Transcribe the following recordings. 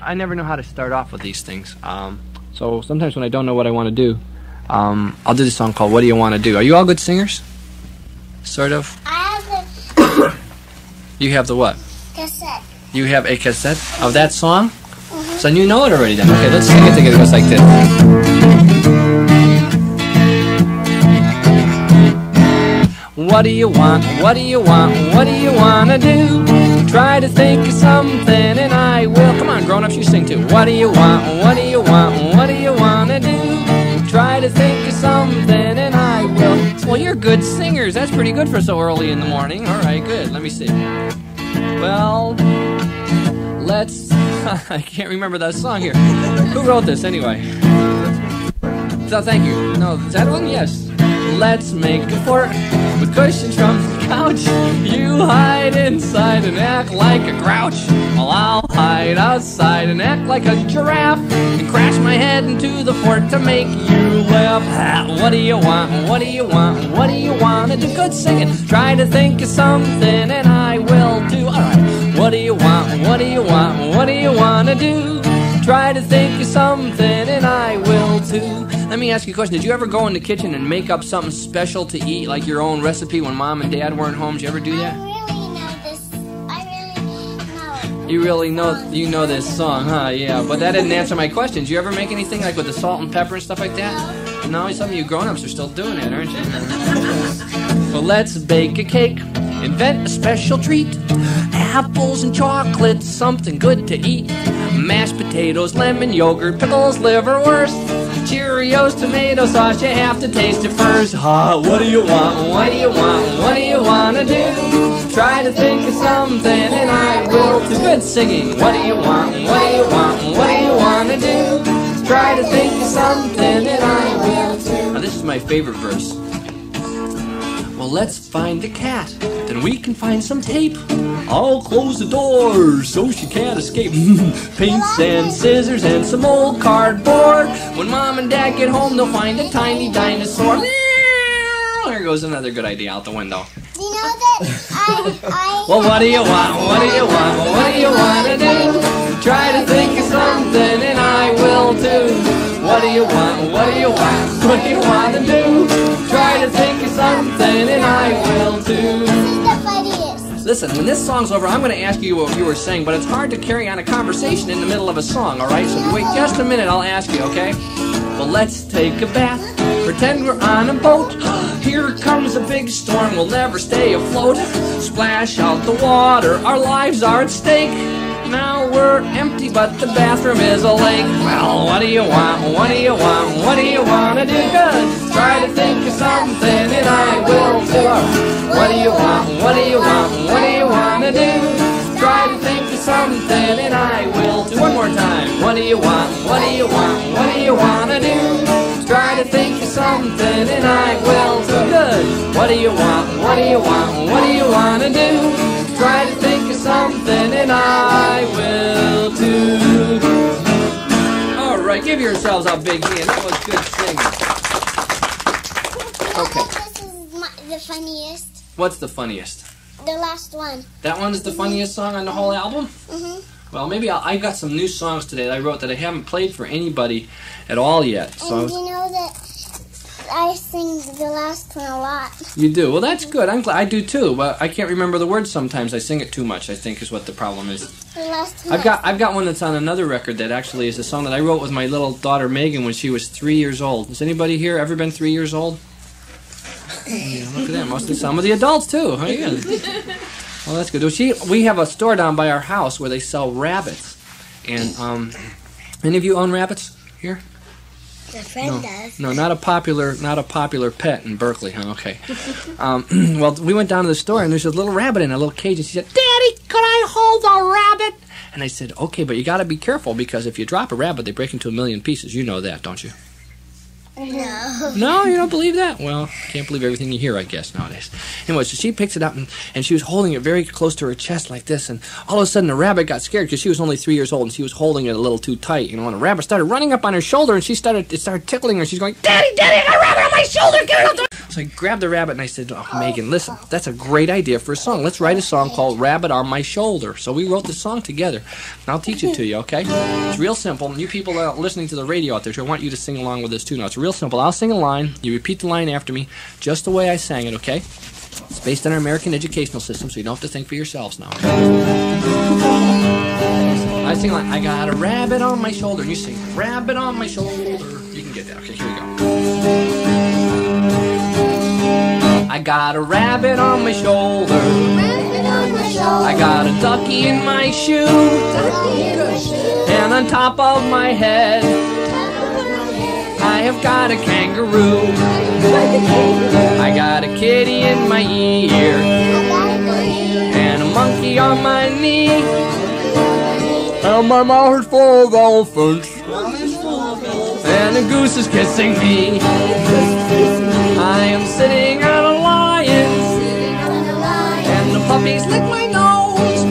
I never know how to start off with these things. So sometimes when I don't know what I want to do, I'll do this song called "What Do You Want to Do." Are you all good singers? Sort of. I have You have the what? cassette. You have a cassette of that song? So you know it already then. Okay, let's sing it together. It goes like this. What do you want? What do you want? What do you want to do? Try to think of something and I will. Come on, grown-ups, you sing too. What do you want? What do you want? What do you want to do? Try to think of something and I will. Well, you're good singers. That's pretty good for so early in the morning. All right, good. Let me see. Well, let's... I can't remember that song here. Who wrote this anyway? So thank you. No, is that one? Yes. Let's make a fort with cushions from the couch. You hide inside and act like a grouch, while I'll hide outside and act like a giraffe and crash my head into the fort to make you laugh. What do you want? What do you want? What do you want to do? Good singing. Try to think of something and I will do. All right. What do you want? What do you want? What do you want to do? Try to think of something and I will too. Let me ask you a question. Did you ever go in the kitchen and make up something special to eat, like your own recipe when Mom and Dad weren't home? Did you ever do that? I really know this. I really know it. You really know, you know this song, huh? Yeah, but that didn't answer my question. Did you ever make anything like with the salt and pepper and stuff like that? No, some of you grown-ups are still doing it, aren't you? Well, let's bake a cake, invent a special treat. Apples and chocolate, something good to eat. Mashed potatoes, lemon yogurt, pickles, liverwurst, Cheerios, tomato sauce, you have to taste it first. What do you want? What do you want? What do you want to do? Try to think of something and I will too. Good singing. What do you want? What do you want? What do you want to do? Try to think of something and I will too. Now this is my favorite verse. Well, let's find the cat, then we can find some tape. I'll close the door so she can't escape. Paints and scissors and some old cardboard. When Mom and Dad get home, they'll find a tiny dinosaur. There goes another good idea out the window. Do you know that I Well, what do you want? What do you want? What do you want to do? Try to think of something and I will too. What do you want? What do you want? What do you want to do? Try to think of something and I will too. This is the funniest. Listen, when this song's over, I'm going to ask you what you were saying, but it's hard to carry on a conversation in the middle of a song, alright? So if you wait just a minute, I'll ask you, okay? Well, let's take a bath. Pretend we're on a boat. Here comes a big storm, we'll never stay afloat. Splash out the water, our lives are at stake. Now we're empty, but the bathroom is a lake. Well, what do you want? What do you want? What do you want to do? Good. Try to think of something and I will too. What do you want? What do you want? What do you want to do? Try to think of something and I will too. One more time. What do you want? What do you want? What do you want to do? Try to think of something and I will too. Good. What do you want? What do you want? What do you want to do? Try to think of something and I will too. Alright, give yourselves a big hand. That was good singing. Okay. This is the funniest. What's the funniest? The last one. That one is the funniest song on the whole album? Well, maybe I got some new songs today that I wrote that I haven't played for anybody at all yet. So And you know that I sing the last one a lot. You do? Well, that's good. I'm glad. I do too, but I can't remember the words sometimes. I sing it too much, I think, is what the problem is. The last one. I've got one that's on another record that actually is a song that I wrote with my little daughter Megan when she was 3 years old. Has anybody here ever been 3 years old? Yeah, look at that. Most of some of the adults too. Oh, yeah. Well, that's good. We have a store down by our house where they sell rabbits. And any of you own rabbits here? My friend does. No, not a popular pet in Berkeley, huh? Okay. Well, we went down to the store and there's a little rabbit in a little cage, and she said, "Daddy, could I hold a rabbit?" And I said, "Okay, but you got to be careful because if you drop a rabbit, they break into a million pieces. You know that, don't you?" No. No, you don't believe that? Well, can't believe everything you hear, I guess, nowadays. Anyway, so she picks it up, and she was holding it very close to her chest like this, and all of a sudden the rabbit got scared because she was only 3 years old, and she was holding it a little too tight, you know, and the rabbit started running up on her shoulder, and it started tickling her. She's going, "Daddy, Daddy, I got a rabbit on my shoulder! Get it out there!" So I grabbed the rabbit and I said, oh, Megan, listen, that's a great idea for a song. Let's write a song called Rabbit on My Shoulder. So we wrote the song together. And I'll teach it to you, okay? It's real simple. And you people that are listening to the radio out there, I want you to sing along with this too. Now, it's real simple. I'll sing a line. You repeat the line after me just the way I sang it, okay? It's based on our American educational system, so you don't have to think for yourselves now. I sing a line. I got a rabbit on my shoulder. And you sing, rabbit on my shoulder. You can get that. Okay, here we go. I got a rabbit on my shoulder. I got a ducky in my shoe. And on top of my head, I have got a kangaroo. I got a kitty in my ear. And a monkey on my knee. And my mouth is full of elephants. And a goose is kissing me. I am sitting on a lion. And the puppies lick my nose.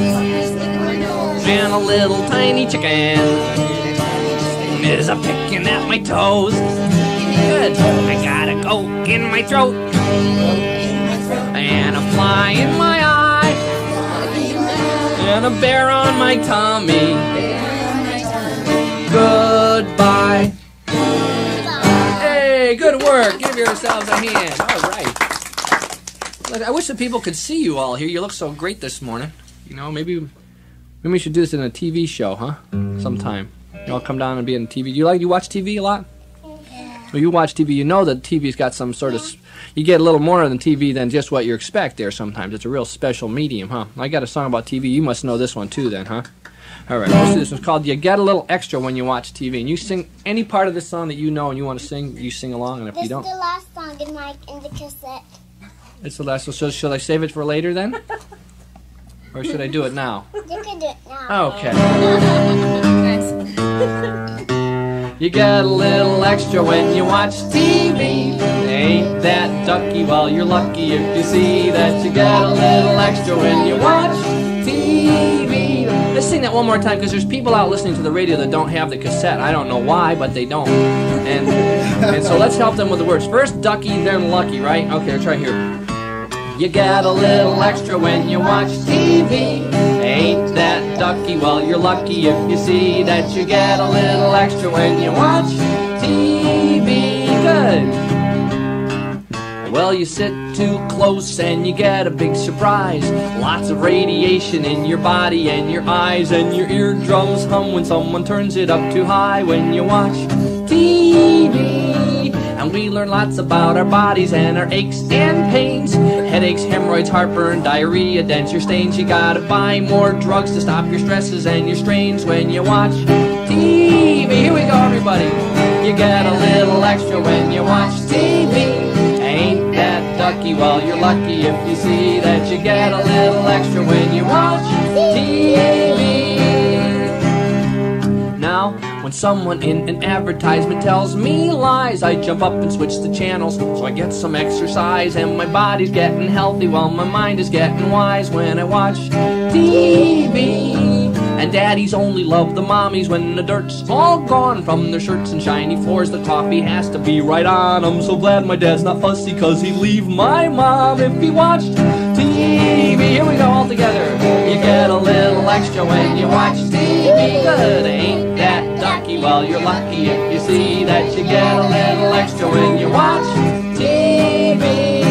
And a little tiny chicken is a picking at my toes. Good. I got a coke in my throat. And a fly in my eye. And a bear on my tummy. Goodbye. Hey, good work. Give yourselves a hand. All right. Look, I wish the people could see you all here. You look so great this morning. You know, maybe we should do this in a TV show, huh? Sometime. You all come down and be in TV. You watch TV a lot? Yeah. Well, you watch TV, you know that TV's got some sort of... You get a little more than TV than just what you expect there sometimes. It's a real special medium, huh? I got a song about TV. You must know this one too then, huh? All right, let's do this. It's called You Get a Little Extra When You Watch TV. And you sing any part of this song that you know and you want to sing, you sing along. And if you don't... This is the last song in the cassette. It's the last one. So should I save it for later then? Or should I do it now? You can do it now. Okay. You get a little extra when you watch TV. Ain't that ducky? Well, you're lucky if you see that. You get a little extra when you watch TV. Let's sing that one more time because there's people out listening to the radio that don't have the cassette. I don't know why, but they don't. And so let's help them with the words. First ducky, then lucky, right? Okay, let's try here. You get a little extra when you watch TV. Ain't that ducky? Well, you're lucky if you see that. You get a little extra when you watch TV. Good. Well, you sit too close and you get a big surprise. Lots of radiation in your body and your eyes, and your eardrums hum when someone turns it up too high when you watch TV. And we learn lots about our bodies and our aches and pains. Headaches, hemorrhoids, heartburn, diarrhea, denture stains. You gotta buy more drugs to stop your stresses and your strains when you watch TV. Here we go, everybody. You get a little extra when you watch TV. Ain't that ducky? Well, you're lucky if you see that. You get a little extra when you watch TV. Now, when someone in an advertisement tells me lies, I jump up and switch the channels so I get some exercise. And my body's getting healthy while my mind is getting wise when I watch TV. And daddies only love the mommies when the dirt's all gone from their shirts and shiny floors. The coffee has to be right on. I'm so glad my dad's not fussy, cause he'd leave my mom if he watched TV. Here we go all together. You get a little extra when you watch TV. Good, ain't that ducky? Well, you're lucky if you see that. You get a little extra when you watch TV.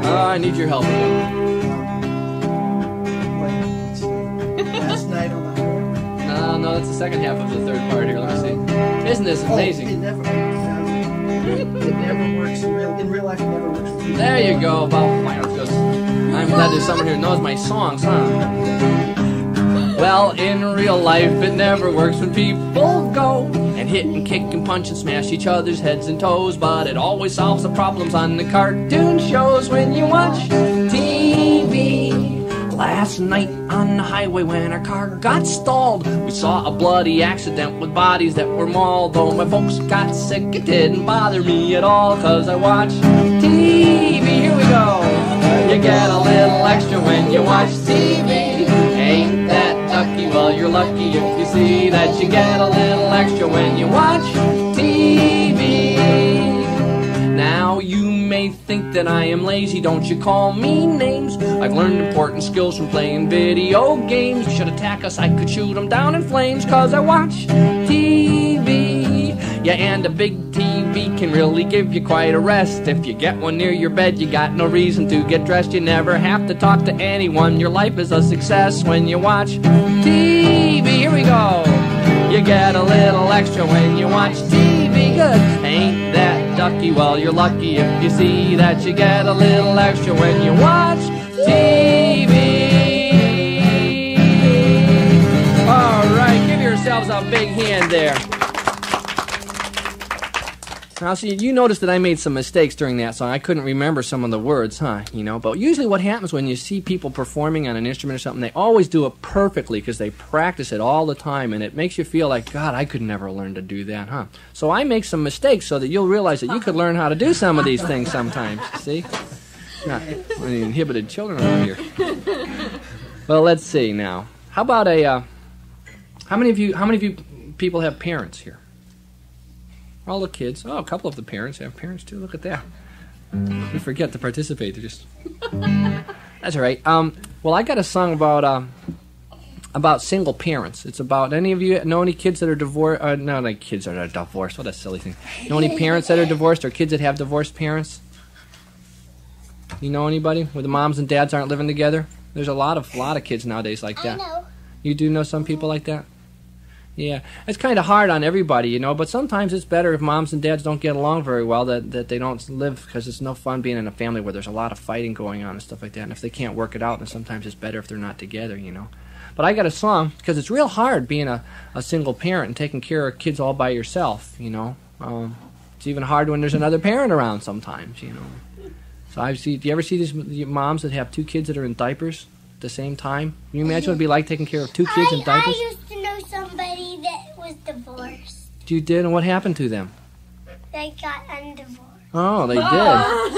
Oh, I need your help again. No, that's the second half of the third part here. Let me see. Isn't this amazing? It never works. In real life, it never works. There you go. Well, I'm glad there's someone here who knows my songs, huh? Well, in real life, it never works when people go and hit and kick and punch and smash each other's heads and toes. But it always solves the problems on the cartoon shows when you watch TV. Last night on the highway when our car got stalled, we saw a bloody accident with bodies that were mauled. Though my folks got sick, it didn't bother me at all, cause I watch TV. Here we go. You get a little extra when you watch TV. Ain't that ducky? Well, you're lucky if you see that. You get a little extra when you watch TV. may think that I am lazy, don't you call me names. I've learned important skills from playing video games. You should attack us, I could shoot them down in flames, 'cause I watch TV. Yeah, and a big TV can really give you quite a rest. If you get one near your bed, you got no reason to get dressed. You never have to talk to anyone. Your life is a success when you watch TV. Here we go. You get a little extra when you watch TV. Good. Ain't that ducky? Well, you're lucky if you see that you get a little extra when you watch TV. All right, give yourselves a big hand there. Now, see, you noticed that I made some mistakes during that song. I couldn't remember some of the words, huh? You know, but usually what happens when you see people performing on an instrument or something, they always do it perfectly because they practice it all the time, and it makes you feel like, God, I could never learn to do that, huh? So I make some mistakes so that you'll realize that you could learn how to do some of these things sometimes. See? Not any inhibited children around here. Well, let's see now. How about how many of you people have parents here? All the kids. Oh, a couple of the parents have parents too. Look at that. We forget to participate. They're just. That's all right. Well, I got a song about single parents. It's about, any of you know any kids that are divorced? No, like kids that are divorced. What a silly thing. Know any parents that are divorced or kids that have divorced parents? You know anybody where the moms and dads aren't living together? There's a lot of kids nowadays like that. I know. You do know some people like that? Yeah, it's kind of hard on everybody, you know, but sometimes it's better if moms and dads don't get along very well, that they don't live, because it's no fun being in a family where there's a lot of fighting going on and stuff like that. And if they can't work it out, then sometimes it's better if they're not together, you know. But I got a song, because it's real hard being a single parent and taking care of kids all by yourself, you know. It's even hard when there's another parent around sometimes, you know. So do you ever see these moms that have two kids that are in diapers at the same time? Can you imagine what it'd be like taking care of two kids in diapers? I used to know somebody that was divorced. You did, and what happened to them? They got undivorced. Oh, they did. Oh,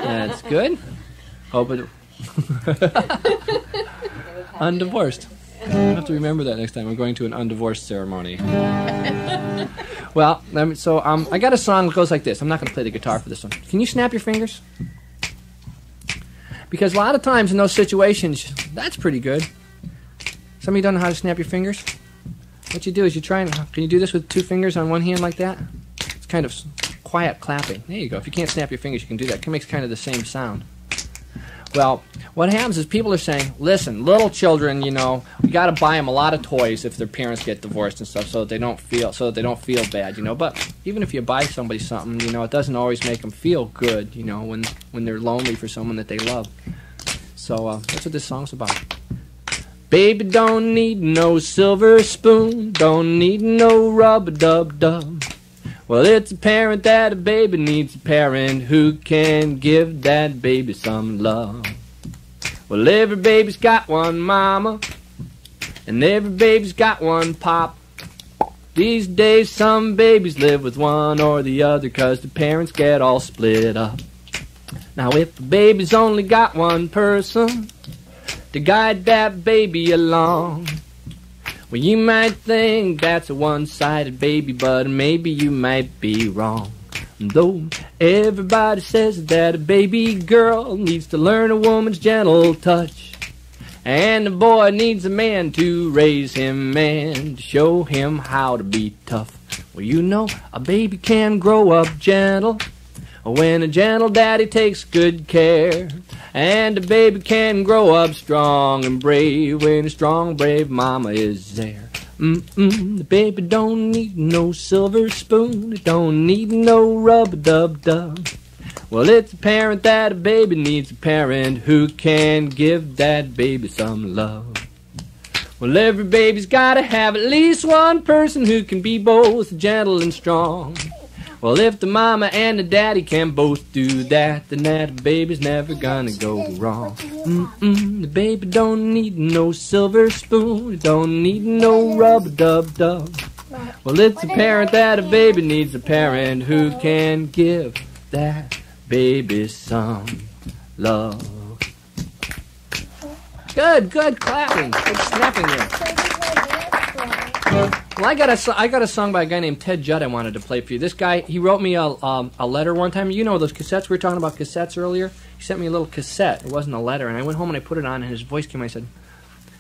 that's good. Hope it. Undivorced. I have to remember that next time we're going to an undivorced ceremony. Well, I got a song that goes like this. I'm not going to play the guitar for this one. Can you snap your fingers? Because a lot of times in those situations, that's pretty good. Some of you don't know how to snap your fingers? What you do is can you do this with two fingers on one hand like that? It's kind of quiet clapping. There you go. If you can't snap your fingers, you can do that. It makes kind of the same sound. Well, what happens is people are saying, listen, little children, you know, we got to buy them a lot of toys if their parents get divorced and stuff, so that they don't feel bad, you know. But even if you buy somebody something, you know, it doesn't always make them feel good, you know, when they're lonely for someone that they love. So that's what this song's about. Baby don't need no silver spoon, don't need no rub-a-dub-dub. Well, it's apparent that a baby needs a parent who can give that baby some love. Well, every baby's got one mama, and every baby's got one pop. These days some babies live with one or the other 'cause the parents get all split up. Now if a baby's only got one person to guide that baby along, well, you might think that's a one-sided baby, but maybe you might be wrong. Though everybody says that a baby girl needs to learn a woman's gentle touch, and a boy needs a man to raise him and to show him how to be tough. Well, you know, a baby can grow up gentle when a gentle daddy takes good care. And a baby can grow up strong and brave when a strong, brave mama is there. The baby don't need no silver spoon, it don't need no rub-a-dub-dub. Well, it's apparent that a baby needs a parent who can give that baby some love. Well, every baby's gotta have at least one person who can be both gentle and strong. Well, if the mama and the daddy can both do that, then that baby's never gonna go wrong. The baby don't need no silver spoon, it don't need no rub-a-dub-dub. Well, it's apparent that a baby needs a parent who can give that baby some love. Good clapping, good snapping there. A I got a song by a guy named Ted Judd I wanted to play for you. This guy, he wrote me a letter one time. You know those cassettes? We were talking about cassettes earlier. He sent me a little cassette. It wasn't a letter, and I went home and I put it on, and his voice came. I said,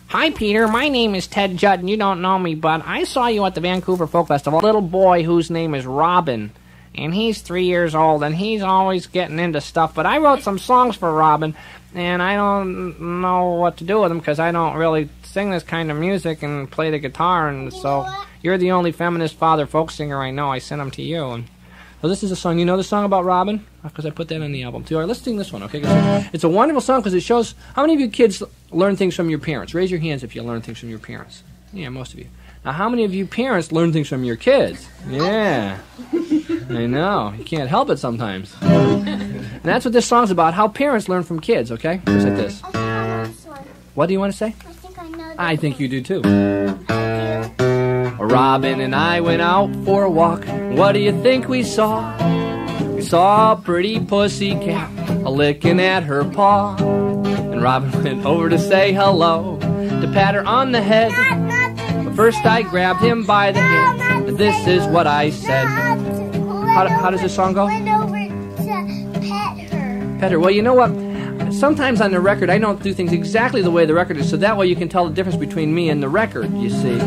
"Hi, Peter. My name is Ted Judd, and you don't know me, but I saw you at the Vancouver Folk Festival. A little boy whose name is Robin, and he's 3 years old, and he's always getting into stuff. But I wrote some songs for Robin, and I don't know what to do with them because I don't really sing this kind of music and play the guitar, and so you're the only feminist father folk singer I know. I sent them to you." And so this is a song. You know the song about Robin? Because I put that on the album too. All right, let's sing this one, okay? It's a wonderful song because it shows how many of you kids learn things from your parents. Raise your hands if you learn things from your parents. Yeah, most of you. Now, how many of you parents learn things from your kids? Yeah, I know. You can't help it sometimes. And that's what this song's about, how parents learn from kids, okay? Just like this. I think I know this one. What do you want to say? I think I know this I think you do too. one. Robin and I went out for a walk. What do you think we saw? We saw a pretty pussycat a-licking at her paw. And Robin went over to say hello, to pat her on the head. But first I grabbed him by the hand, and this is what I said. How does this song go? Went over to pet her. Pet her. Well, you know what? Sometimes on the record I don't do things exactly the way the record is, so that way you can tell the difference between me and the record, you see.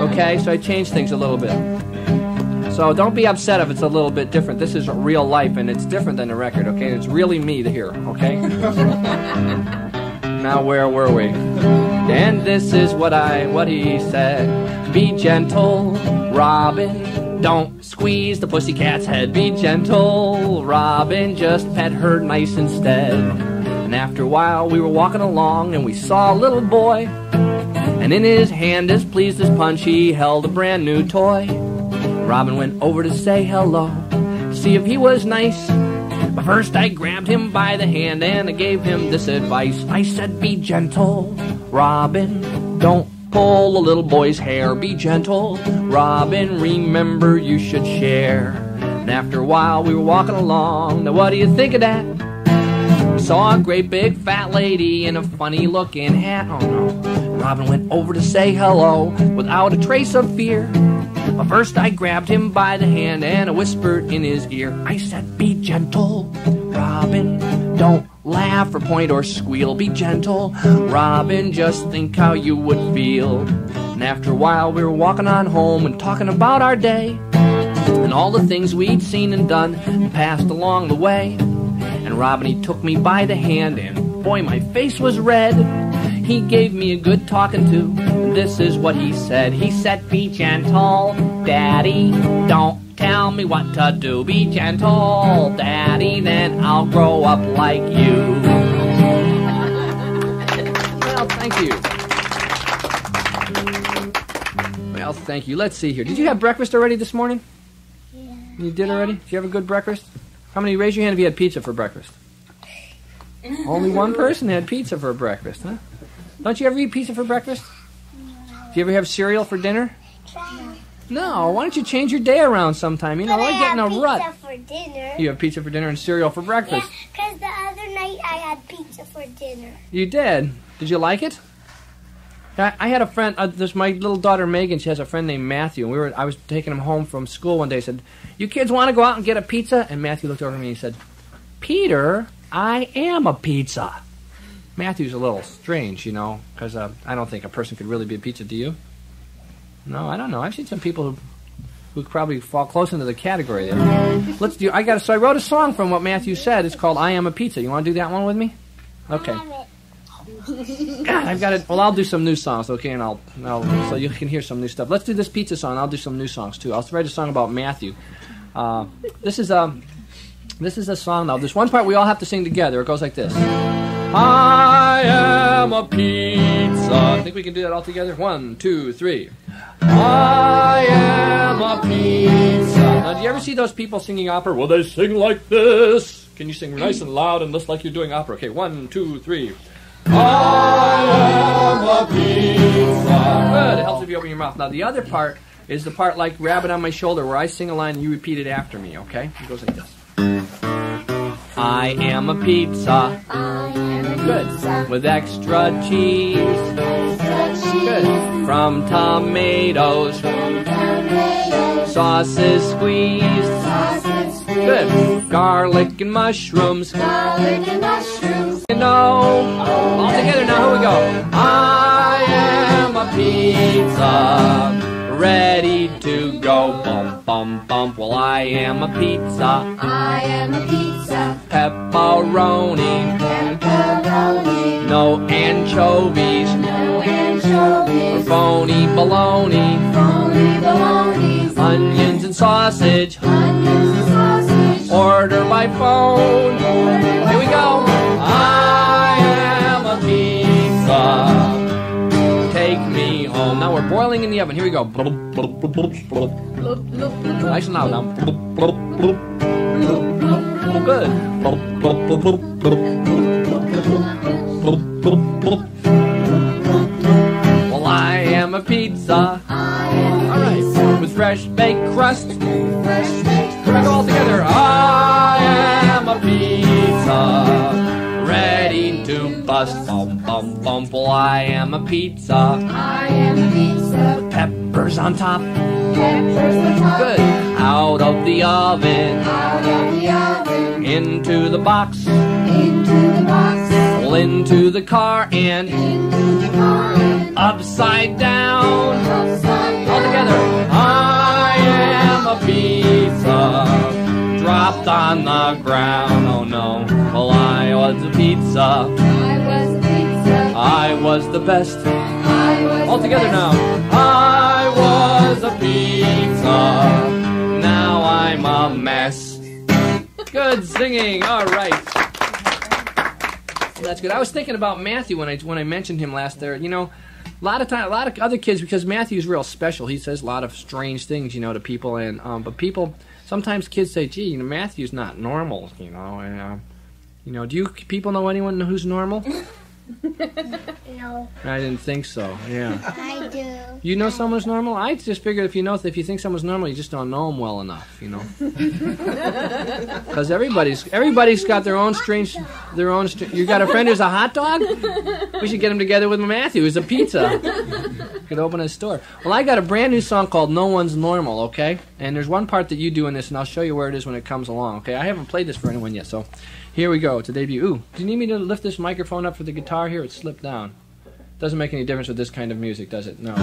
Okay, so I changed things a little bit. So don't be upset if it's a little bit different. This is real life, and it's different than the record, okay? It's really me here, okay? Now where were we? And this is what he said. Be gentle, Robin. Don't squeeze the pussycat's head. Be gentle, Robin. Just pet her nice instead. And after a while we were walking along and we saw a little boy. And in his hand, as pleased as punch, he held a brand new toy. Robin went over to say hello, see if he was nice. But first I grabbed him by the hand and I gave him this advice. I said, be gentle, Robin. Don't pull the little boy's hair. Be gentle, Robin. Remember you should share. And after a while we were walking along. Now what do you think of that? We saw a great big fat lady in a funny looking hat. Oh no. Robin went over to say hello without a trace of fear. But first I grabbed him by the hand and I whispered in his ear. I said, be gentle, Robin. Don't laugh or point or squeal. Be gentle, Robin. Just think how you would feel. And after a while we were walking on home and talking about our day and all the things we'd seen and done and passed along the way. And Robin, he took me by the hand and boy, my face was red. He gave me a good talking to, and this is what he said. He said, be gentle, Daddy. Don't tell me what to do. Be gentle, Daddy, then I'll grow up like you. Well, thank you. Well, thank you. Let's see here. Did you have breakfast already this morning? Yeah. You did already? Did you have a good breakfast? How many? Raise your hand if you had pizza for breakfast. Only one person had pizza for breakfast, huh? Don't you ever eat pizza for breakfast? No. Do you ever have cereal for dinner? No. Why don't you change your day around sometime? You know, I get in a rut. Pizza for dinner. You have pizza for dinner and cereal for breakfast. Yeah, because the other night I had pizza for dinner. You did? Did you like it? I had a friend. There's my little daughter Megan. She has a friend named Matthew. And I was taking him home from school one day. I said, "You kids want to go out and get a pizza?" And Matthew looked over at me and he said, "Peter, I am a pizza." Matthew's a little strange, you know, because I don't think a person could really be a pizza. Do you? No, I don't know. I've seen some people who probably fall close into the category there. Let's do. So I wrote a song from what Matthew said. It's called "I Am a Pizza." You want to do that one with me? Okay. God, I've got it. Well, I'll do some new songs, okay, and I'll so you can hear some new stuff. Let's do this pizza song. I'll do some new songs too. I'll write a song about Matthew. This is a song now. There's one part we all have to sing together. It goes like this. I am a pizza. I think we can do that all together. 1, 2, 3. I am a pizza. Now, do you ever see those people singing opera? Well, they sing like this. Can you sing nice and loud and just like you're doing opera? Okay, 1, 2, 3. I am a pizza. Good. It helps if you open your mouth. Now, the other part is the part like Rabbit on My Shoulder where I sing a line and you repeat it after me, okay? It goes like this. I am a pizza. Good. With extra cheese. Good. From tomatoes. Sauces squeezed. Good. Garlic and mushrooms. You know. All together now, here we go. I am a pizza, ready to go. Bump, bump, bump. Well, I am a pizza. I am a pizza. Pepperoni. Pepperoni. No anchovies. No anchovies. Or phony bologna. Phony bologna. Onions and sausage. Onions and sausage. Order by phone. Here we go. I am a pizza. Take me home. Now we're boiling in the oven. Here we go. Nice and loud now. Good. Well, I am a pizza. All right. With fresh baked crust. Here we go all together. I am a pizza, ready to bust. Bump, bump, bump. Well, I am a pizza. I am a pizza. With peppers on top. Peppers on top. Good. Out of the oven. Out of the oven. Into the box. Into the box. Well, into the car and Into the car. upside down. Upside All together. I am a pizza, dropped on the ground. Oh no. Well, I was a pizza. I was a pizza. I was the best. I was All the together best. now. I was a pizza. Now I'm a mess. Good singing. All right. That's good. I was thinking about Matthew when I mentioned him last there. You know, a lot of other kids, because Matthew's real special. He says a lot of strange things, you know, to people, and but people sometimes kids say, "Gee, you know, Matthew's not normal," you know, and you know, do you people know anyone who's normal? No, I didn't think so. Yeah. I do. You know someone's normal? I just figured if you think someone's normal, you just don't know them well enough, you know. Because everybody's got their own strange. You got a friend who's a hot dog? We should get him together with Matthew, who's a pizza. Could open a store. Well, I got a brand new song called "No One's Normal." Okay, and there's one part that you do in this, and I'll show you where it is when it comes along. Okay, I haven't played this for anyone yet, so here we go. It's a debut. Ooh, do you need me to lift this microphone up for the guitar here? It slipped down. Doesn't make any difference with this kind of music, does it? No.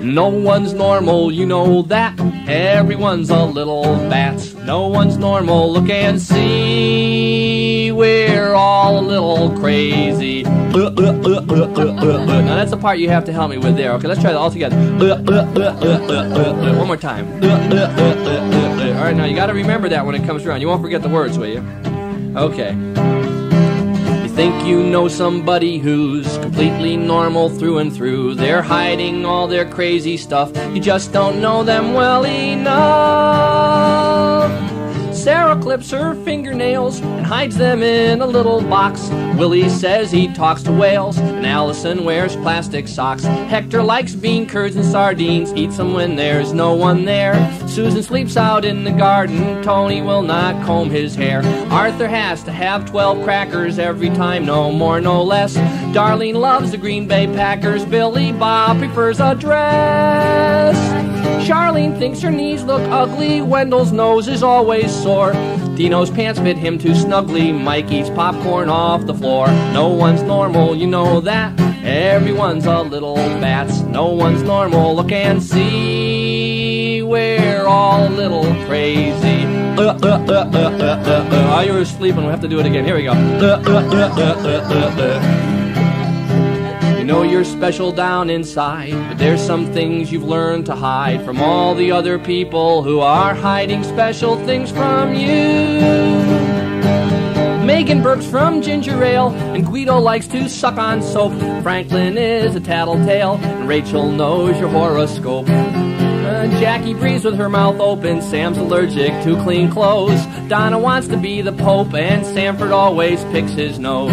No one's normal, you know that. Everyone's a little bat. No one's normal, look and see. We're all a little crazy. Now that's the part you have to help me with there. Okay, let's try that all together. One more time. All right, now you got to remember that when it comes around. You won't forget the words, will you? Okay. Think you know somebody who's completely normal through and through. They're hiding all their crazy stuff. You just don't know them well enough. Sarah clips her fingernails and hides them in a little box. Willie says he talks to whales, and Allison wears plastic socks. Hector likes bean curds and sardines, eats them when there's no one there. Susan sleeps out in the garden, Tony will not comb his hair. Arthur has to have 12 crackers every time, no more, no less. Darlene loves the Green Bay Packers, Billy Bob prefers a dress. Charlene thinks her knees look ugly, Wendell's nose is always sore. Dino's pants fit him too snugly, Mike eats popcorn off the floor. No one's normal, you know that. Everyone's a little bats. No one's normal, look and see. We're all a little crazy. Oh, you were sleeping, we'll have to do it again. Here we go. You know you're special down inside, but there's some things you've learned to hide from all the other people who are hiding special things from you. Megan burps from ginger ale, and Guido likes to suck on soap. Franklin is a tattletale, and Rachel knows your horoscope. Jackie breathes with her mouth open, Sam's allergic to clean clothes. Donna wants to be the Pope, and Sanford always picks his nose.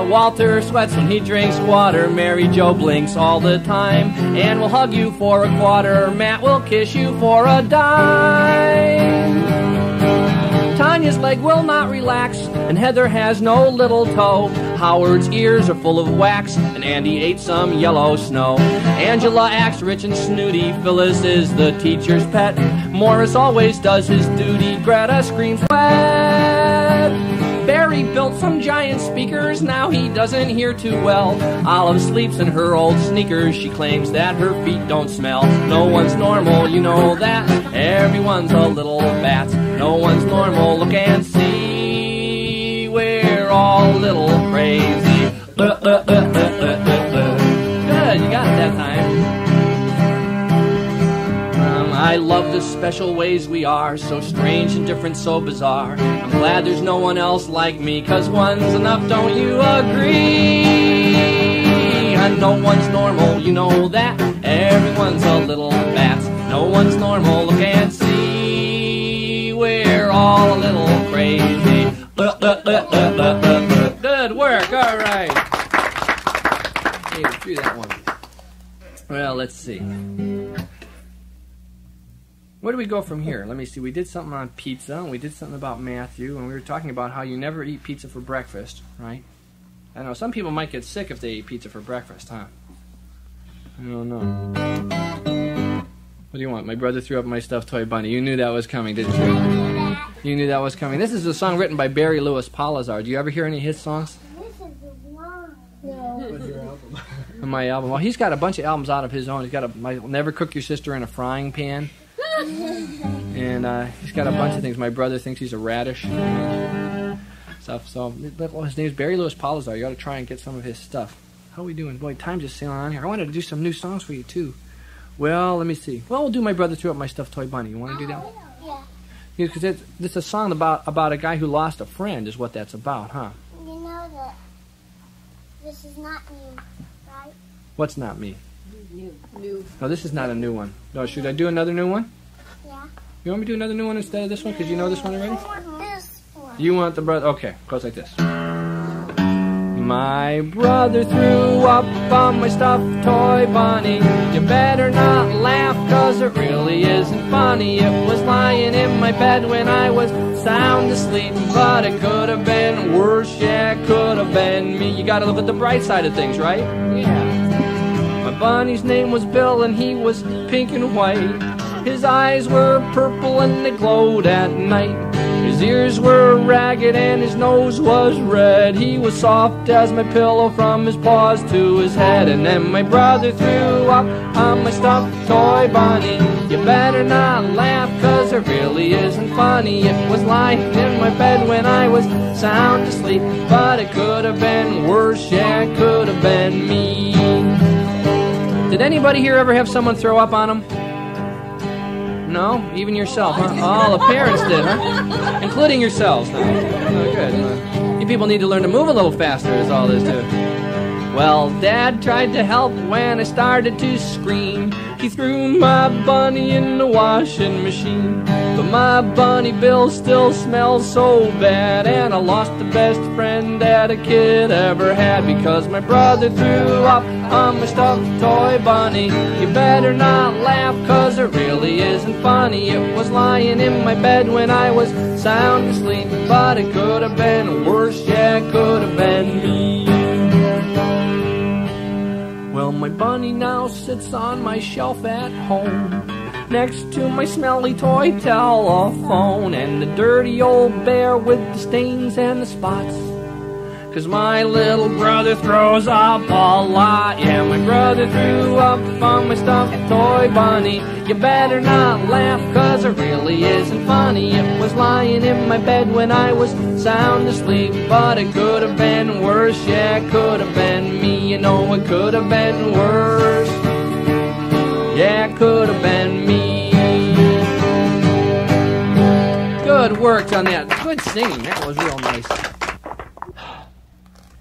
Walter sweats when he drinks water, Mary Jo blinks all the time, and will hug you for a quarter, Matt will kiss you for a dime. Tanya's leg will not relax, and Heather has no little toe. Howard's ears are full of wax, and Andy ate some yellow snow. Angela acts rich and snooty, Phyllis is the teacher's pet. Morris always does his duty, Greta screams wet. Barry built some giant speakers, now he doesn't hear too well. Olive sleeps in her old sneakers, she claims that her feet don't smell. No one's normal, you know that, everyone's a little bat. No one's normal, look and see, we're all a little crazy. Good, you got it that time. I love the special ways we are, so strange and different, so bizarre. I'm glad there's no one else like me, 'cause one's enough, don't you agree? And no one's normal, you know that, everyone's a little bat. No one's normal, look and see, we're all a little crazy. Good work, all right. Hey, through that one. Well, let's see. Where do we go from here? Let me see. We did something on pizza, and we did something about Matthew, and we were talking about how you never eat pizza for breakfast, right? I know some people might get sick if they eat pizza for breakfast, huh? I don't know. What do you want? My brother threw up my stuffed toy bunny. You knew that was coming, didn't you? You knew that was coming. This is a song written by Barry Lewis Polizar. Do you ever hear any of his songs? This is one. What's your album? On my album. Well, he's got a bunch of albums out of his own. He's got Never Cook Your Sister in a Frying Pan. And he's got a bunch of things. My brother thinks he's a radish. Stuff. So his name's Barry Lewis Polizar. You ought to try and get some of his stuff. How are we doing? Boy, time's just sailing on here. I wanted to do some new songs for you too. Well, let me see. Well, we'll do My Brother Threw Up My Stuffed Toy Bunny. You want to do that? Yeah. Because it's a song about a guy who lost a friend is what that's about, huh? You know that this is not new, right? What's not me? New. No, this is not a new one. No, should I do another new one? Yeah. You want me to do another new one instead of this one because you know this one already? I want this one. You want the brother? Okay, goes like this. My brother threw up on my stuffed toy bunny. You better not laugh, 'cause it really isn't funny. It was lying in my bed when I was sound asleep, but it could have been worse, yeah, it could have been me. You gotta look at the bright side of things, right? Yeah. My bunny's name was Bill, and he was pink and white. His eyes were purple and they glowed at night. His ears were ragged and his nose was red. He was soft as my pillow from his paws to his head. And then my brother threw up on my stuffed toy bunny. You better not laugh, 'cause it really isn't funny. It was lying in my bed when I was sound asleep, but it could have been worse, yeah, it could have been me. Did anybody here ever have someone throw up on them? No? Even yourself, huh? All the parents did, huh? Including yourselves. No. Oh, good. You people need to learn to move a little faster is all this too. Well, Dad tried to help when I started to scream. He threw my bunny in the washing machine. But my bunny Bill still smells so bad, and I lost the best friend that a kid ever had, because my brother threw up on my stuffed toy bunny. You better not laugh, 'cause it really isn't funny. It was lying in my bed when I was sound asleep, but it could have been worse, yeah, it could have been me. Well, my bunny now sits on my shelf at home, next to my smelly toy telephone, and the dirty old bear with the stains and the spots. 'Cause my little brother throws up a lot. Yeah, my brother threw up on my stuffed toy bunny. You better not laugh, 'cause it really isn't funny. It was lying in my bed when I was sound asleep, but it could have been worse, yeah, it could have been me. You know it could have been worse, yeah, it could have been me. Good work on that. Good singing. That was real nice.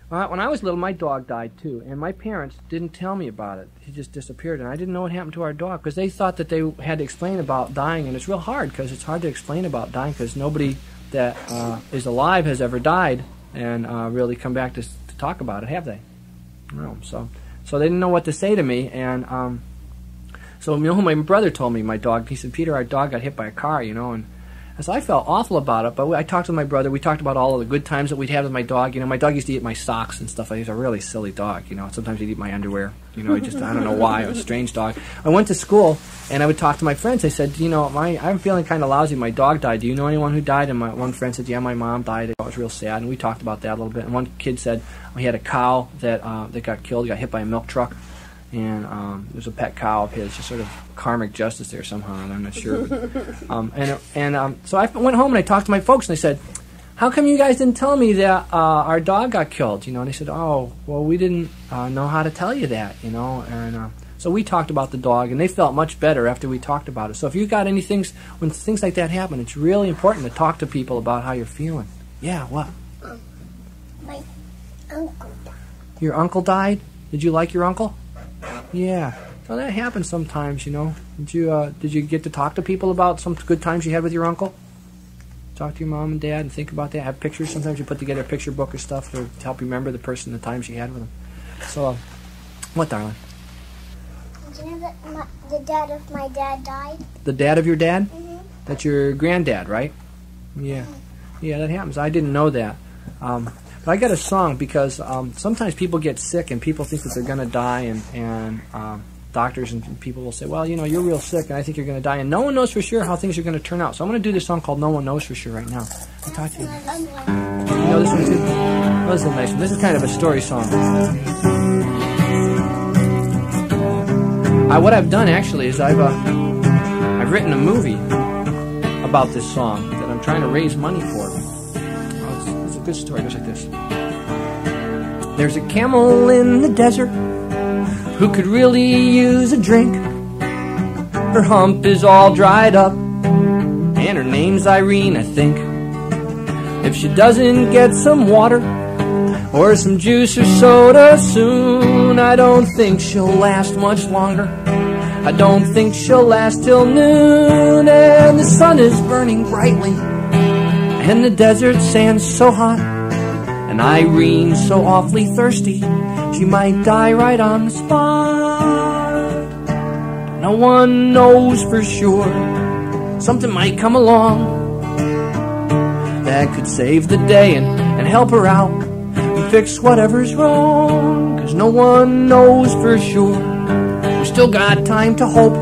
When I was little, my dog died too, and my parents didn't tell me about it. He just disappeared, and I didn't know what happened to our dog, because they thought that they had to explain about dying, and it's real hard, because it's hard to explain about dying, because nobody that is alive has ever died and really come back to talk about it, have they? No. So they didn't know what to say to me, and so you know, my brother told me, my dog, he said, Peter, our dog got hit by a car, you know, and So I felt awful about it, but I talked to my brother. We talked about all of the good times that we'd have with my dog. You know, my dog used to eat my socks and stuff. He was a really silly dog, you know. Sometimes he'd eat my underwear. You know, I don't know why. It was a strange dog. I went to school, and I would talk to my friends. I said, you know, I'm feeling kind of lousy. My dog died. Do you know anyone who died? And one friend said, yeah, my mom died. I was real sad, and we talked about that a little bit. And one kid said he had a cow that got killed, got hit by a milk truck. And it was a pet cow of his, just sort of karmic justice there somehow, and I'm not sure. So I went home and I talked to my folks, and I said, how come you guys didn't tell me that our dog got killed? You know, and they said, oh, well, we didn't know how to tell you that, you know. And so we talked about the dog, and they felt much better after we talked about it. So if you got any things, when things like that happen, it's really important to talk to people about how you're feeling. Yeah, what? My uncle died. Your uncle died? Did you like your uncle? Yeah, so that happens sometimes, you know. Did you get to talk to people about some good times you had with your uncle? Talk to your mom and dad and think about that. Have pictures. Sometimes you put together a picture book or stuff to help you remember the person, the times you had with them. So, what, darling? Did you know that the dad of my dad died? The dad of your dad? Mm-hmm. That's your granddad, right? Yeah. Yeah, that happens. I didn't know that. But I got a song because sometimes people get sick and people think that they're going to die, and doctors and people will say, well, you know, you're real sick and I think you're going to die, and no one knows for sure how things are going to turn out. So I'm going to do this song called No One Knows For Sure right now. I'll talk to you. You know this one too? Oh, this is a nice one. This is kind of a story song. What I've done actually is I've written a movie about this song that I'm trying to raise money for. It's a good story. It goes like this. There's a camel in the desert who could really use a drink. Her hump is all dried up, and her name's Irene, I think. If she doesn't get some water or some juice or soda soon, I don't think she'll last much longer. I don't think she'll last till noon. And the sun is burning brightly, and the desert sand's so hot, and Irene's so awfully thirsty, she might die right on the spot. No one knows for sure. Something might come along that could save the day and help her out and fix whatever's wrong. 'Cause no one knows for sure. We still got time to hope.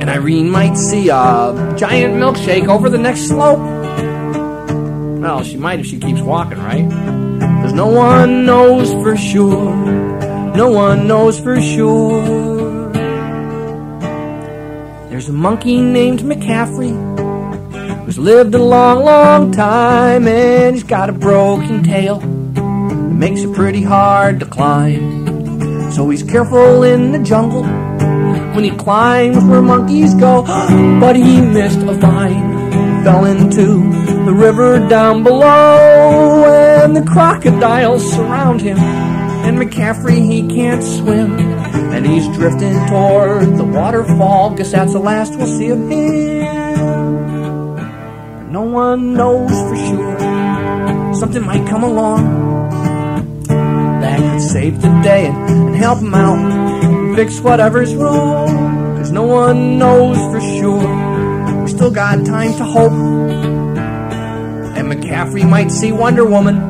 And Irene might see a giant milkshake over the next slope. Well, she might if she keeps walking, right? 'Cause no one knows for sure. No one knows for sure. There's a monkey named McCaffrey who's lived a long, long time, and he's got a broken tail that makes it pretty hard to climb. So he's careful in the jungle when he climbs where monkeys go. But he missed a vine, fell into the river down below, and the crocodiles surround him, and McCaffrey, he can't swim, and he's drifting toward the waterfall. Guess that's the last we'll see of him. But no one knows for sure. Something might come along that could save the day and help him out and fix whatever's wrong. 'Cause no one knows for sure. We still got time to hope. And McCaffrey might see Wonder Woman.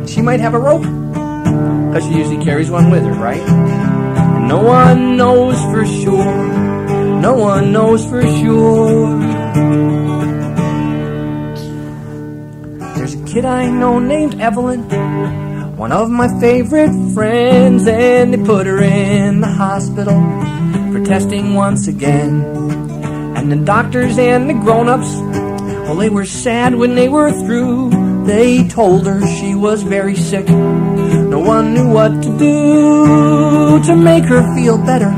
She might have a rope, 'cause she usually carries one with her, right? And no one knows for sure. No one knows for sure. There's a kid I know named Evelyn, one of my favorite friends, and they put her in the hospital for testing once again. And the doctors and the grown-ups, well, they were sad when they were through. They told her she was very sick. No one knew what to do to make her feel better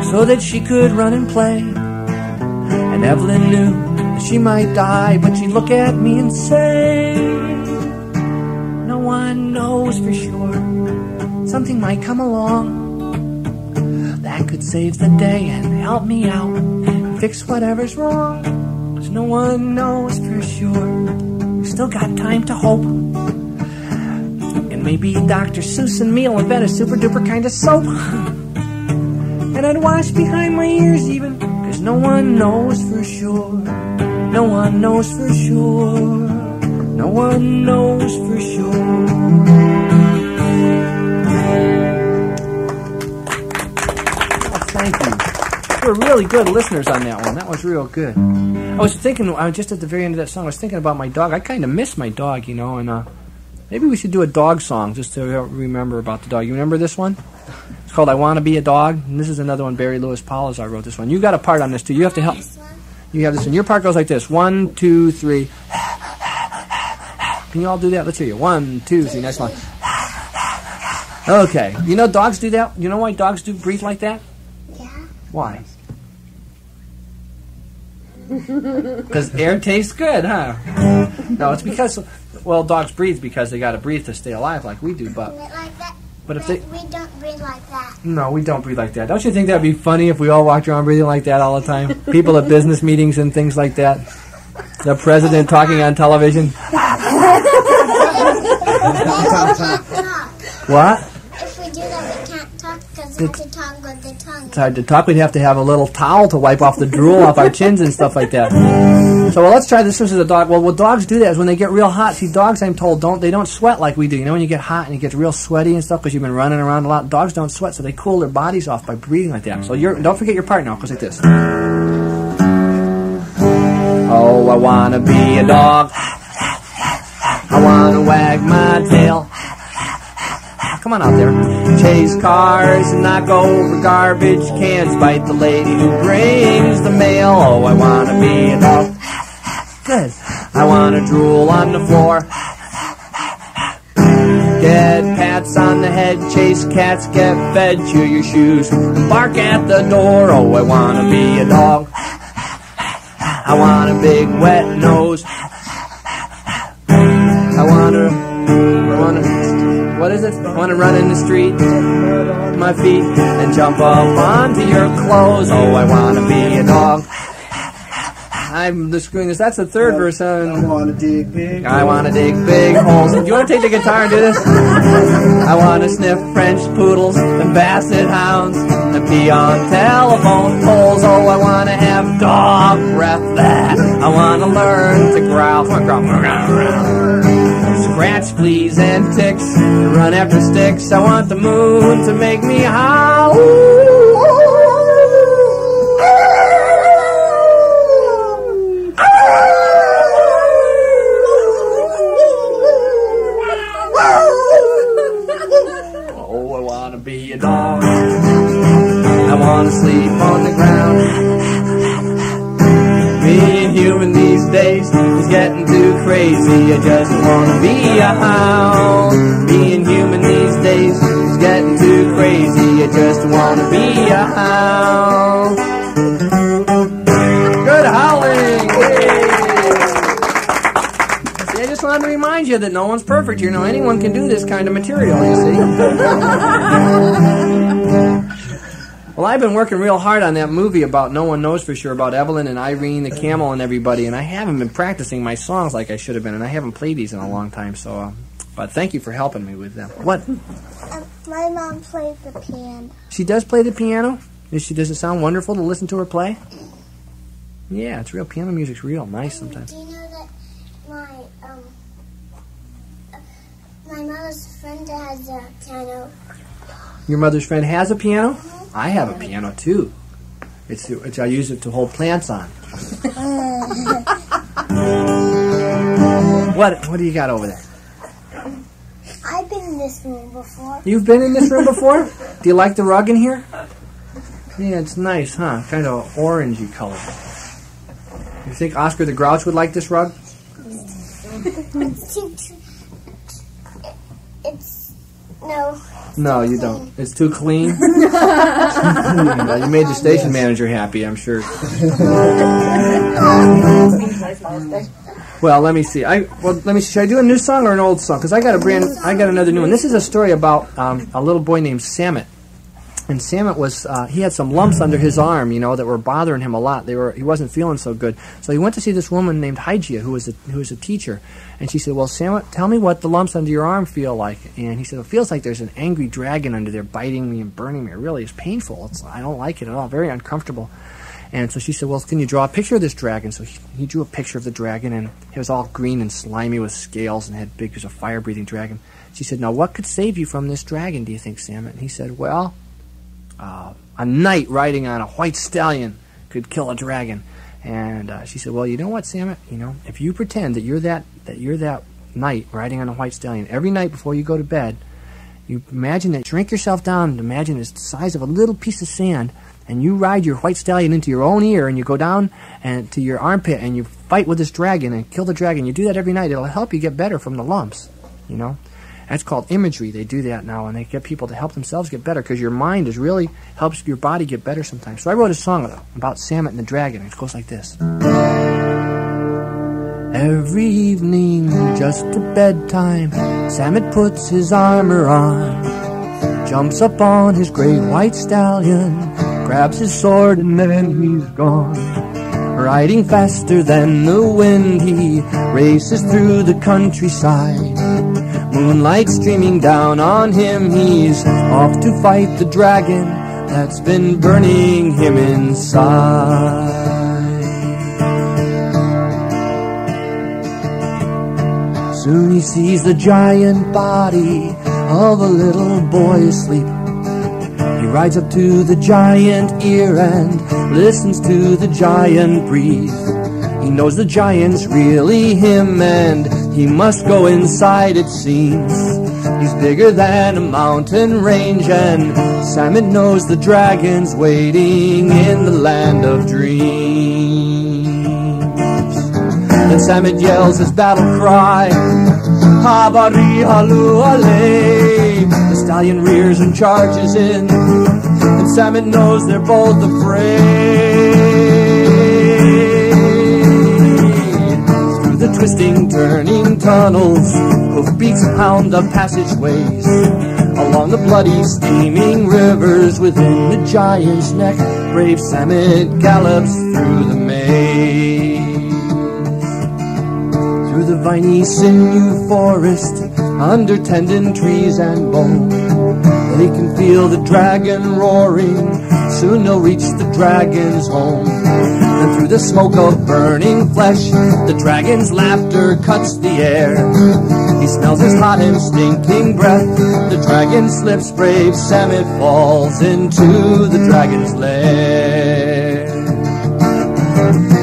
so that she could run and play. And Evelyn knew that she might die, but she'd look at me and say, no one knows for sure. Something might come along that could save the day and help me out and fix whatever's wrong. 'Cause no one knows for sure. We still got time to hope. And maybe Dr. Seuss and me'll invent a super duper kind of soap. And I'd wash behind my ears even, 'cause no one knows for sure. No one knows for sure. No one knows for sure. Thank you. We're really good listeners on that one. That was real good. I was thinking, just at the very end of that song, I was thinking about my dog. I kind of miss my dog, you know, and maybe we should do a dog song just to remember about the dog. You remember this one? It's called I Want to Be a Dog. And this is another one, Barry Lewis Polizar wrote this one. You got a part on this, too. You have to help. You have this one. Your part goes like this. 1, 2, 3. Can you all do that? Let's hear you. 1, 2, 3. Next one. Okay. You know dogs do that? You know why dogs do breathe like that? Yeah. Why? Because air tastes good, huh? No, it's because, well, dogs breathe because they got to breathe to stay alive like we do. But Like that. But if they, we don't breathe like that. no, we don't breathe like that. Don't you think that'd be funny if we all walked around breathing like that all the time? People at business meetings and things like that. The president talking on television. They can't talk. What? If we do that, we can't talk because we have to talk with the tongue. It's hard to talk. We'd have to have a little towel to wipe off the drool off our chins and stuff like that. So, well, let's try this. This is a dog. Well, what dogs do that is when they get real hot. See, dogs, I'm told, they don't sweat like we do. You know, when you get hot and you get real sweaty and stuff because you've been running around a lot. Dogs don't sweat, so they cool their bodies off by breathing like that. So, don't forget your part now. It goes like this. Oh, I want to be a dog. I want to wag my tail. Come on out there. Chase cars and knock over garbage cans. Bite the lady who brings the mail. Oh, I want to be a dog. Good. I want to drool on the floor. Get pats on the head. Chase cats, get fed. Chew your shoes. Bark at the door. Oh, I want to be a dog. I want a big wet nose. I want to, what is it? I want to run in the street, my feet, and jump up onto your clothes. Oh, I want to be a dog. I'm screwing this. That's the third verse. I want to dig big. I want to dig big holes. Do you want to take the guitar and do this? I want to sniff French poodles and basset hounds and pee on telephone poles. Oh, I want to have dog breath. I want to learn to growl. Come on, growl. Scratch fleas and ticks, run after sticks. I want the moon to make me howl. Oh, I want to be a dog. I want to sleep on the ground. Being human these days is getting too crazy. I just want to be a hound. Being human these days is getting too crazy. I just want to be a hound. Good howling! See, I just wanted to remind you that no one's perfect. You know, anyone can do this kind of material, you see. Well, I've been working real hard on that movie about No One Knows For Sure, about Evelyn and Irene the camel and everybody, and I haven't been practicing my songs like I should have been, and I haven't played these in a long time, so, but thank you for helping me with them. What? My mom plays the piano. She does play the piano? Does it sound wonderful to listen to her play? Yeah, it's real. Piano music's real nice sometimes. Do you know that my mother's friend has a piano? Your mother's friend has a piano? I have a piano too. It's I use it to hold plants on. What do you got over there? I've been in this room before. You've been in this room before? Do you like the rug in here? Yeah, it's nice, huh? Kind of orangey color. You think Oscar the Grouch would like this rug? No, you don't. It's too clean? You made the station manager happy, I'm sure. Well, let me see. Should I do a new song or an old song? Because I got another new one. This is a story about a little boy named Samet. And Samet was, he had some lumps under his arm, you know, that were bothering him a lot. He wasn't feeling so good. So he went to see this woman named Hygia, who was a teacher. And she said, well, Samet, tell me what the lumps under your arm feel like. And he said, it feels like there's an angry dragon under there biting me and burning me. It really is painful. I don't like it at all. Very uncomfortable. And so she said, well, can you draw a picture of this dragon? So he drew a picture of the dragon, and it was all green and slimy with scales and had big, it was a fire-breathing dragon. She said, now what could save you from this dragon, do you think, Sam? And he said, well, a knight riding on a white stallion could kill a dragon. And she said, well, you know what, Sam? You know, if you pretend that you're that knight riding on a white stallion every night before you go to bed, you imagine that, shrink yourself down and imagine it's the size of a little piece of sand, and you ride your white stallion into your own ear, and you go down and to your armpit, and you fight with this dragon and kill the dragon. You do that every night. It'll help you get better from the lumps, you know. That's called imagery. They do that now, and they get people to help themselves get better because your mind is really helps your body get better sometimes. So I wrote a song about Samet and the dragon. It goes like this. Every evening, just at bedtime, Samet puts his armor on, jumps up on his great white stallion, grabs his sword, and then he's gone. Riding faster than the wind, he races through the countryside. Moonlight streaming down on him, he's off to fight the dragon that's been burning him inside. Soon he sees the giant body of a little boy asleep. He rides up to the giant ear and listens to the giant breathe. He knows the giant's really him, and he must go inside, it seems. He's bigger than a mountain range, and Samet knows the dragon's waiting in the land of dreams. Then Samet yells his battle cry, Habari halu ale. The stallion rears and charges in, and Samet knows they're both afraid. Through the twisting, turning tunnels, hoofbeats pound the passageways. Along the bloody, steaming rivers within the giant's neck, brave Samet gallops through the maze. Through the viney sinew forest, under tendon trees and bone, they can feel the dragon roaring. Soon they'll reach the dragon's home. And through the smoke of burning flesh, the dragon's laughter cuts the air. He smells his hot and stinking breath. The dragon slips, brave Samet falls into the dragon's lair.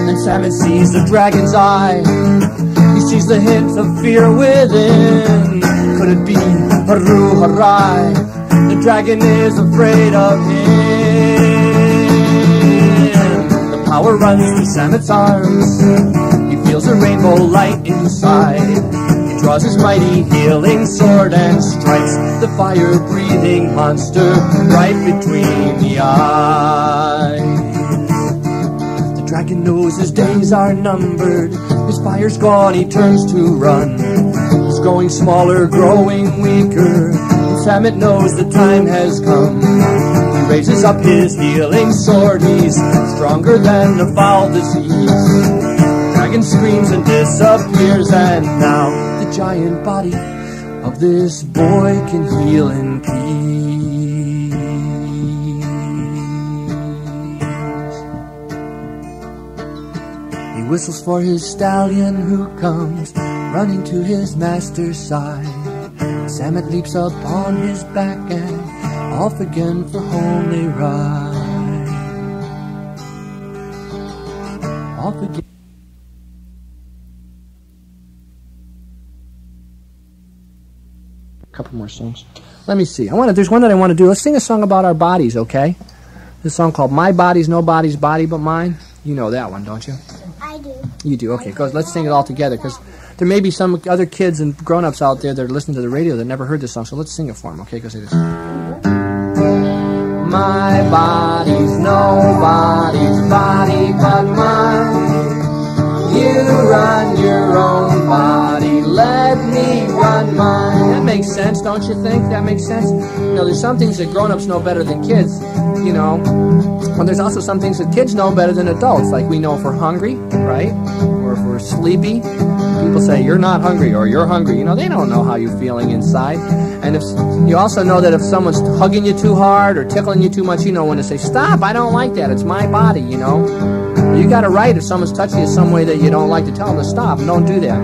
And Samet sees the dragon's eye. He sees the hint of fear within. Could it be Haru Harai? The dragon is afraid of him. The power runs through Samet's arms. He feels a rainbow light inside. He draws his mighty healing sword and strikes the fire-breathing monster right between the eyes. The dragon knows his days are numbered. His fire's gone, he turns to run. He's growing smaller, growing weaker. Samet knows the time has come. He raises up his healing sword. He's stronger than the foul disease. The dragon screams and disappears, and now the giant body of this boy can heal in peace. He whistles for his stallion, who comes running to his master's side. Samet leaps up on his back, and off again for home they ride. Off again. A couple more songs. Let me see. There's one that I want to do. Let's sing a song about our bodies, okay? This song called My Body's Nobody's Body But Mine. You know that one, don't you? I do. You do. Okay, let's sing it all together, because there may be some other kids and grown-ups out there that are listening to the radio that never heard this song, so let's sing it for them, okay? Go say this. My body's nobody's body but mine. You run your own body, let me run mine. That makes sense, don't you think? That makes sense? You know, there's some things that grown-ups know better than kids, you know. Well, there's also some things that kids know better than adults, like we know if we're hungry, right? or if we're sleepy, people say, you're not hungry, or you're hungry. You know, they don't know how you're feeling inside. And if you also know that if someone's hugging you too hard or tickling you too much, you know when to say, stop, I don't like that. It's my body, you know. You got a right if someone's touching you some way that you don't like to tell them to stop. Don't do that.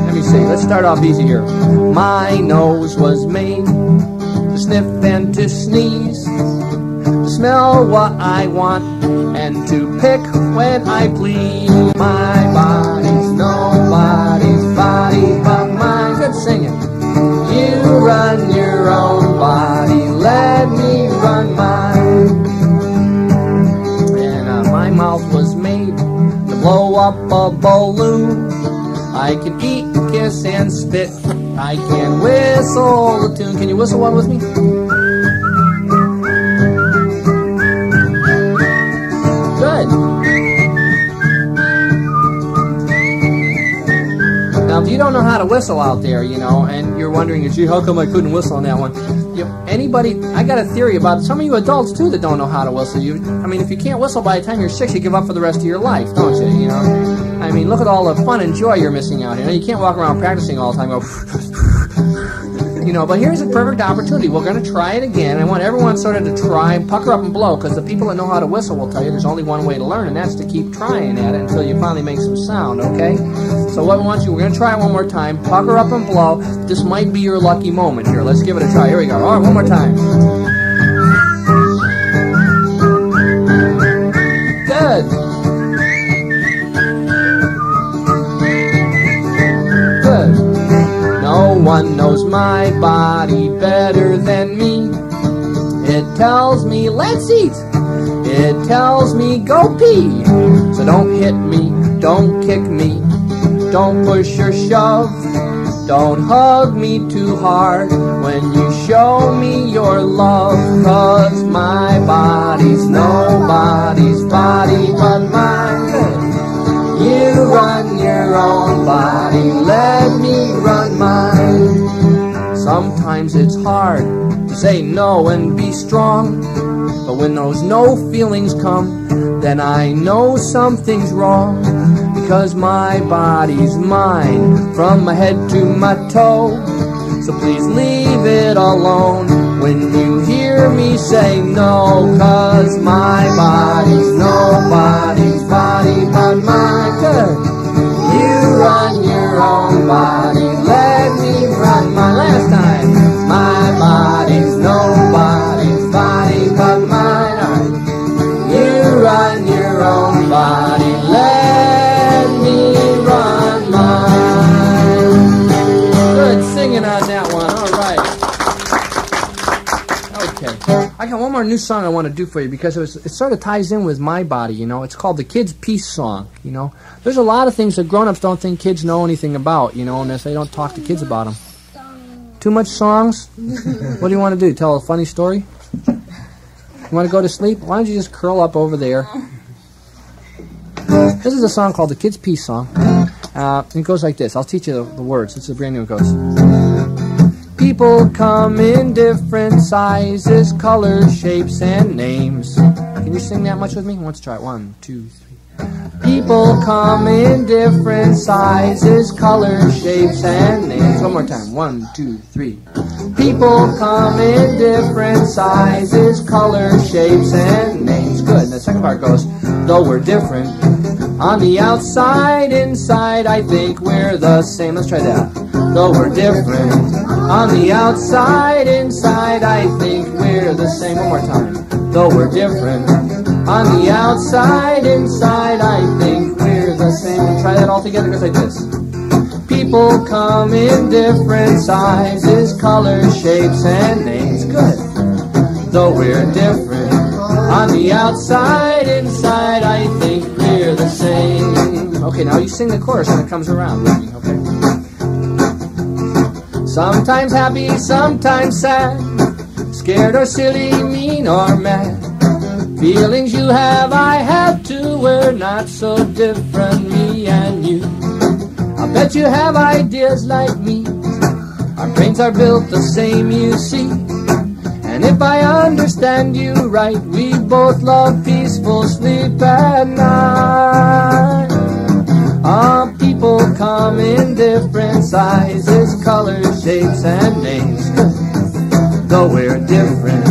Let me see. Let's start off easy here. My nose was made to sniff and to sneeze, to smell what I want and to pick when I please. My body's nobody's body but mine. Good singing. You run your own body, let me run mine. And my mouth was made to blow up a balloon. I can eat, kiss, and spit. I can whistle a tune. Can you whistle one with me? Good. Now, if you don't know how to whistle out there, you know, and you're wondering, gee, how come I couldn't whistle on that one? You know, anybody, I got a theory about it. Some of you adults, too, that don't know how to whistle. I mean, if you can't whistle by the time you're 6, you give up for the rest of your life, don't you? You know? I mean, look at all the fun and joy you're missing out here. You know, you can't walk around practicing all the time, go, you know, but here's a perfect opportunity. We're going to try it again. I want everyone sort of to try, pucker up and blow, because the people that know how to whistle will tell you there's only one way to learn, and that's to keep trying at it until you finally make some sound, okay? So what we want you, we're going to try it one more time. Pucker up and blow. This might be your lucky moment here. Let's give it a try. Here we go. All right, one more time. Good. Good. No one knows my body better than me. It tells me, let's eat. It tells me, go pee. So don't hit me, don't kick me, don't push or shove. Don't hug me too hard when you show me your love. 'Cause my body's nobody's body but mine. You run your own body, let me run mine. Sometimes it's hard to say no and be strong, but when those no feelings come, then I know something's wrong. Because my body's mine, from my head to my toe. So please leave it alone when you hear me say no. 'Cause my body's nobody's body but mine. Good. You run your own body, let me run mine. Last time. My body's nobody's body but mine. All right. You run your own body, let me run mine. Good singing on that one. All right. Okay. I got one more new song I want to do for you because it sort of ties in with my body, you know. It's called the Kids' Peace Song, you know. There's a lot of things that grown-ups don't think kids know anything about, you know, unless they don't talk to kids about them. Too much songs? What do you want to do? Tell a funny story? You want to go to sleep? Why don't you just curl up over there? This is a song called the Kids' Peace Song. It goes like this. I'll teach you the words. It's a brand new. It goes. People come in different sizes, colors, shapes, and names. Can you sing that much with me? Let's try it. 1, 2, 3. People come in different sizes, colors, shapes, and names. One more time. 1, 2, 3. People come in different sizes, colors, shapes, and names. Good. And the second part goes, though we're different on the outside, inside, I think we're the same. Let's try that. Though we're different on the outside, inside, I think we're the same. One more time. Though we're different on the outside, inside, I think we're the same. Try that all together. It goes like this. People come in different sizes, colors, shapes, and names. Good. Though we're different on the outside, inside, I think we're the same. Okay, now you sing the chorus when it comes around with me, okay? Sometimes happy, sometimes sad, scared or silly, mean or mad. Feelings you have, I have too. We're not so different, me and you. I bet you have ideas like me. Our brains are built the same, you see. And if I understand you right, we both love peaceful sleep at night. come in different sizes, colors, shapes, and names. Though we're different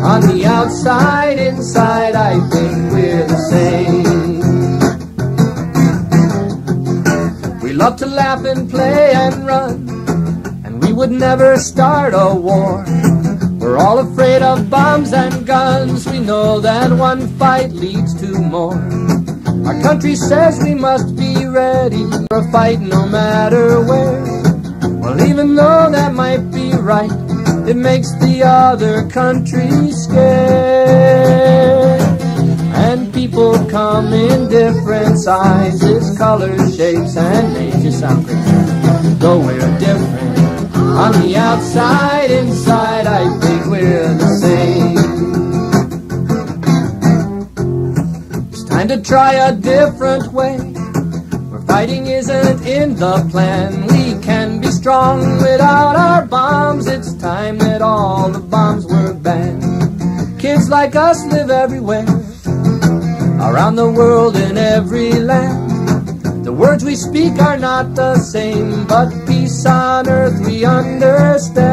on the outside, inside I think we're the same. We love to laugh and play and run, and we would never start a war. We're all afraid of bombs and guns. We know that one fight leads to more. Our country says we must be ready for a fight no matter where. Well, even though that might be right, it makes the other country scared. And people come in different sizes, colors, shapes, and names. You sound great. Though we're different on the outside, inside I think we're the same. It's time to try a different way, where fighting isn't in the plan. We can be strong without our bombs. It's time that all the bombs were banned. Kids like us live everywhere, around the world in every land. The words we speak are not the same, but peace on earth we understand.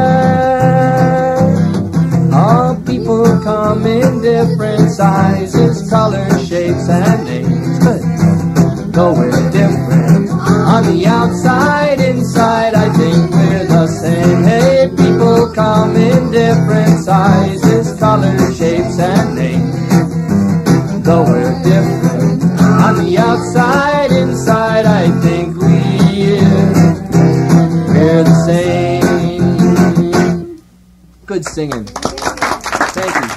All people come in different sizes, colors, shapes, and names. Though we're different on the outside, inside I think we're the same. Hey, people come in different sizes, colors, shapes, and names. Though we're different on the outside, inside I think we're the same. Good singing. Thank you.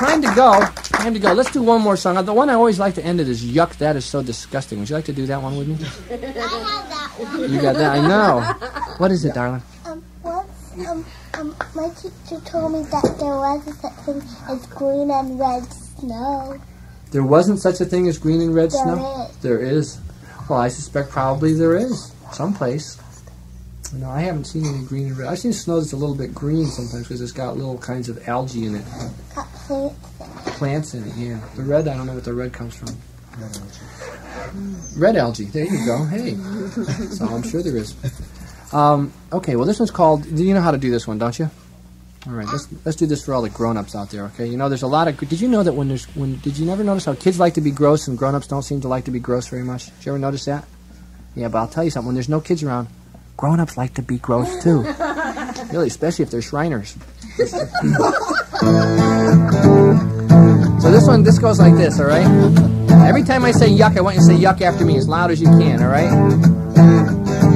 Time to go. Time to go. Let's do one more song. The one I always like to end it is Yuck, That Is So Disgusting. Would you like to do that one with me? I have that one. You got that? I know. What is it, darling? Once, my teacher told me that there wasn't such thing as green and red snow. There wasn't such a thing as green and red snow? Is. There is. Well, I suspect probably there is. Someplace. No, I haven't seen any green and red. I've seen snow that's a little bit green sometimes because it's got little kinds of algae in it. Plants in it, yeah. The red, I don't know what the red comes from. Red algae. There you go. Hey. So I'm sure there is. Okay, well this one's called, you know how to do this one, don't you? All right, let's do this for all the grown-ups out there, okay? You know, there's a lot of, did you know that did you never notice how kids like to be gross and grown-ups don't seem to like to be gross very much? Did you ever notice that? Yeah, but I'll tell you something, when there's no kids around, grown-ups like to be gross too. Really, especially if they're Shriners. So this goes like this, all right? Every time I say yuck, I want you to say yuck after me as loud as you can, all right?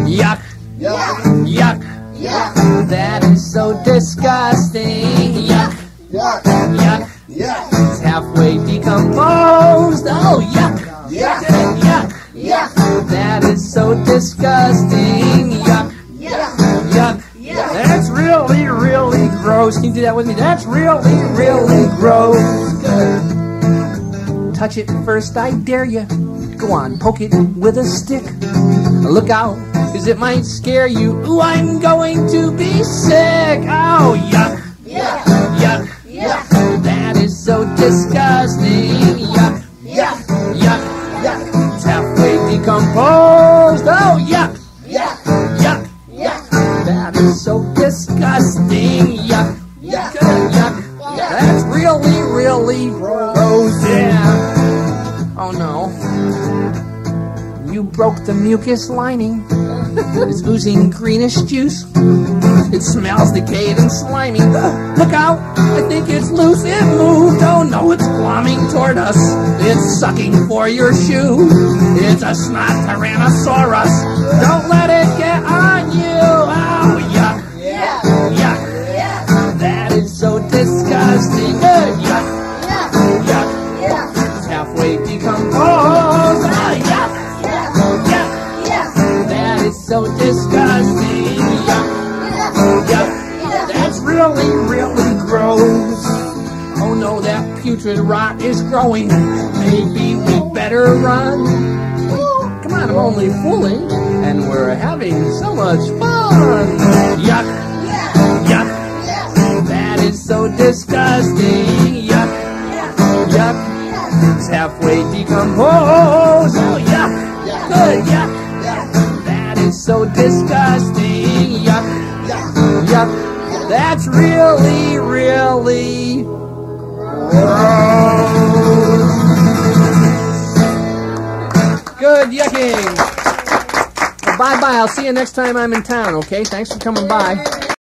Yuck. Yuck. Yuck. Yuck. That is so disgusting. Yuck. Yuck. Yuck. Yuck. It's halfway decomposed. Oh, yuck. Yuck. Yuck. Yuck. That is so disgusting. Yuck. Yuck. Yuck. That's really, really gross. Can you do that with me? That's really, really gross. Good. Touch it first, I dare you. Go on, poke it with a stick. Look out, 'cause it might scare you. Ooh, I'm going to be sick. Oh, yuck. Yuck. Yuck. Yuck. That is so disgusting. Yuck. Yuck. Yuck. Yuck. It's halfway decomposed. Oh, yuck. Yuck. Yuck. Yuck. That is so disgusting. Yuck. Yuck. Good, yuck. That's really, really gross. Yeah. Oh, no. You broke the mucus lining. It's oozing greenish juice. It smells decayed and slimy. Look out! I think it's loose. It moved. Oh no, it's plumbing toward us. It's sucking for your shoe. It's a snot tyrannosaurus. Don't let it get on you. Oh, yuck. Yuck. Yuck. That is so disgusting. Good. Yuck. Yuck. It's halfway decomposed. Oh, yuck. That is so disgusting. Yuck. Yuck. That's really, really gross. Oh no, that putrid rot is growing. Maybe we better run. Come on, I'm only fooling. And we're having so much fun. Yuck. Yuck. That is so disgusting. Yuck. Yuck. It's halfway decomposed. Oh, yuck. Good, yuck. That so disgusting. Yuck, yuck. That's really, really good yucking. Well, bye-bye. I'll see you next time I'm in town, okay? Thanks for coming by.